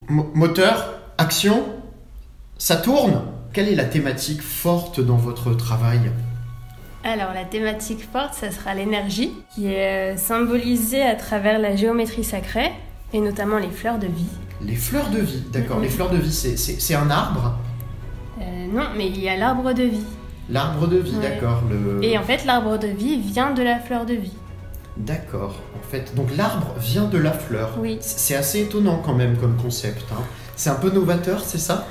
Moteur, action, ça tourne. Quelle est la thématique forte dans votre travail ? Alors la thématique forte, ça sera l'énergie, qui est symbolisée à travers la géométrie sacrée, et notamment les fleurs de vie. Les fleurs de vie, d'accord. Les fleurs de vie, c'est un arbre ? Non, mais il y a l'arbre de vie. L'arbre de vie, d'accord. Et en fait, l'arbre de vie vient de la fleur de vie. D'accord, en fait. Donc l'arbre vient de la fleur. Oui. C'est assez étonnant quand même comme concept. Hein. C'est un peu novateur, c'est ça ?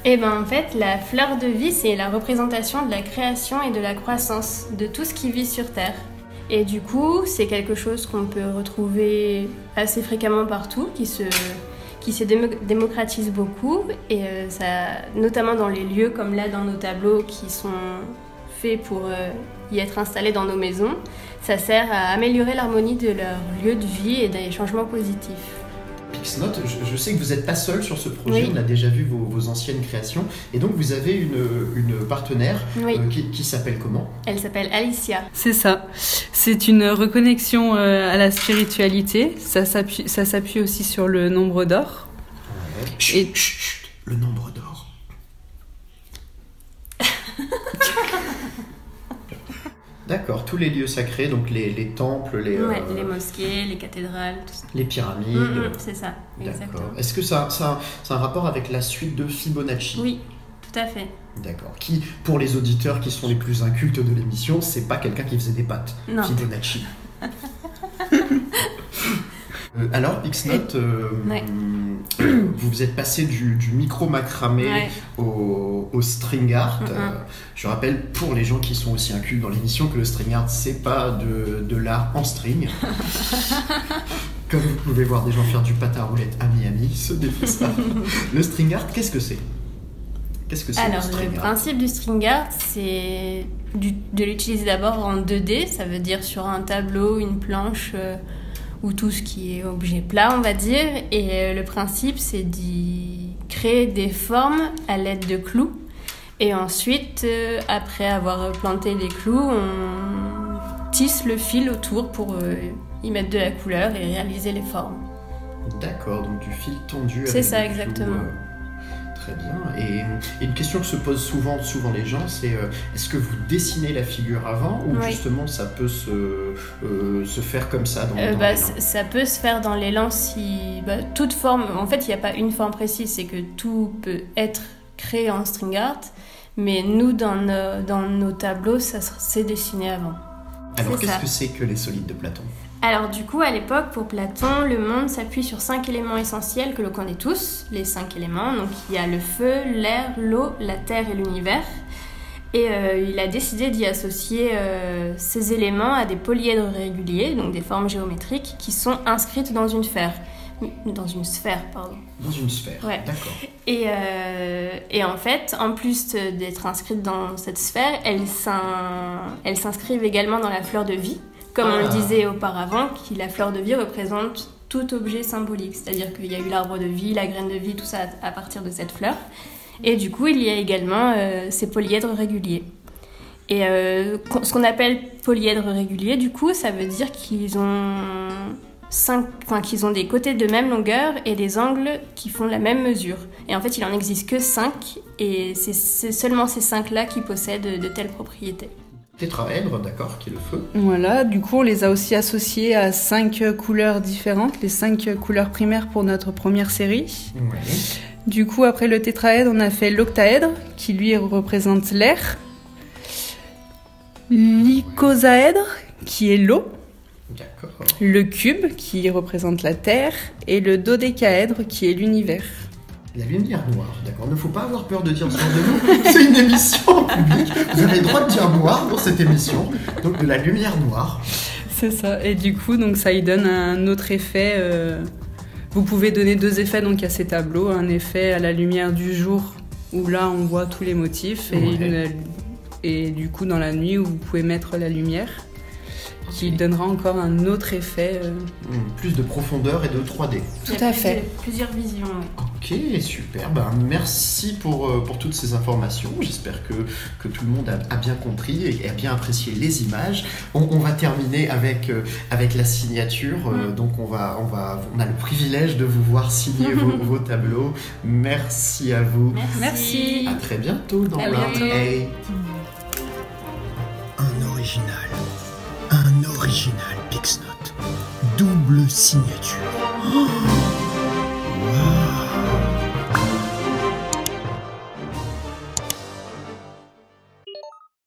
Eh bien en fait, la fleur de vie, c'est la représentation de la création et de la croissance de tout ce qui vit sur Terre. Et du coup, c'est quelque chose qu'on peut retrouver assez fréquemment partout, qui se démocratise beaucoup, et ça, notamment dans les lieux comme là dans nos tableaux qui sont faits pour y être installés dans nos maisons, ça sert à améliorer l'harmonie de leur lieu de vie et des changements positifs. Pixnote, je sais que vous n'êtes pas seul sur ce projet, Oui. On a déjà vu vos anciennes créations, et donc vous avez une partenaire qui s'appelle comment ? Elle s'appelle Alicia. C'est ça. C'est une reconnexion à la spiritualité. Ça s'appuie aussi sur le nombre d'or. Ouais. Chut, le nombre d'or. D'accord, tous les lieux sacrés, donc les temples, les mosquées, les cathédrales, tout ça. Les pyramides. C'est ça, exactement. D'accord. Est-ce que ça a un rapport avec la suite de Fibonacci ? Oui, tout à fait. D'accord. Qui, pour les auditeurs qui sont les plus incultes de l'émission, c'est pas quelqu'un qui faisait des pâtes. Non. Fibonacci. Alors, Pixnote, vous êtes passé du micro-macramé au string art. Je rappelle, pour les gens qui sont aussi incultes dans l'émission, que le string art, c'est pas de l'art en string. Comme vous pouvez voir des gens faire du patin à roulettes à Miami, ce défi ça. Le string art, qu'est-ce que c'est ? Alors, le principe du string art, c'est de l'utiliser d'abord en 2D, ça veut dire sur un tableau, une planche, ou tout ce qui est objet plat, on va dire. Et le principe, c'est d'y créer des formes à l'aide de clous. Et ensuite, après avoir planté les clous, on tisse le fil autour pour y mettre de la couleur et réaliser les formes. D'accord, donc du fil tendu. C'est ça, exactement. Très bien. Et une question que se posent souvent les gens, c'est est-ce que vous dessinez la figure avant ou justement ça peut se faire comme ça dans l'élan ? Ça peut se faire dans l'élan si... toute forme... En fait, il n'y a pas une forme précise, c'est que tout peut être créé en string art, mais nous, dans nos tableaux, ça s'est dessiné avant. Alors, qu'est-ce que c'est que les solides de Platon ? Alors du coup, à l'époque, pour Platon, le monde s'appuie sur 5 éléments essentiels que l'on connaît tous, les 5 éléments. Donc il y a le feu, l'air, l'eau, la terre et l'univers. Et il a décidé d'y associer ces éléments à des polyèdres réguliers, donc des formes géométriques, qui sont inscrites dans une sphère. Dans une sphère, ouais. D'accord. Et en fait, en plus d'être inscrites dans cette sphère, elles s'inscrivent également dans la fleur de vie. Comme on le disait auparavant, la fleur de vie représente tout objet symbolique. C'est-à-dire qu'il y a eu l'arbre de vie, la graine de vie, tout ça à partir de cette fleur. Et du coup, il y a également ces polyèdres réguliers. Et ce qu'on appelle polyèdres réguliers, du coup, ça veut dire qu'ils ont des côtés de même longueur et des angles qui font la même mesure. Et en fait, il en existe que 5, et c'est seulement ces 5-là qui possèdent de telles propriétés. Tétraèdre, d'accord, qui est le feu. Voilà, du coup, on les a aussi associés à 5 couleurs différentes, les 5 couleurs primaires pour notre première série. Ouais. Du coup, après le tétraèdre, on a fait l'octaèdre, qui lui représente l'air. L'icosaèdre, qui est l'eau. D'accord. Le cube, qui représente la terre. Et le dodécaèdre, qui est l'univers. La lumière noire, d'accord. Il ne faut pas avoir peur de dire ce genre de mots. C'est une émission publique. Vous avez le droit de dire noir dans cette émission. Donc de la lumière noire. C'est ça. Et du coup, donc, ça y donne un autre effet. Vous pouvez donner 2 effets donc, à ces tableaux. Un effet à la lumière du jour, où là, on voit tous les motifs. Et du coup, dans la nuit, où vous pouvez mettre la lumière, qui donnera encore un autre effet. Plus de profondeur et de 3D. Tout à fait. Plusieurs visions, oui. Ok. Ok, super. Merci pour toutes ces informations. J'espère que tout le monde a bien compris et a bien apprécié les images. On va terminer avec la signature. Donc on a le privilège de vous voir signer vos tableaux. Merci à vous. Merci. À très bientôt dans bientôt. Un original Pixnote. Double signature. Oh wow.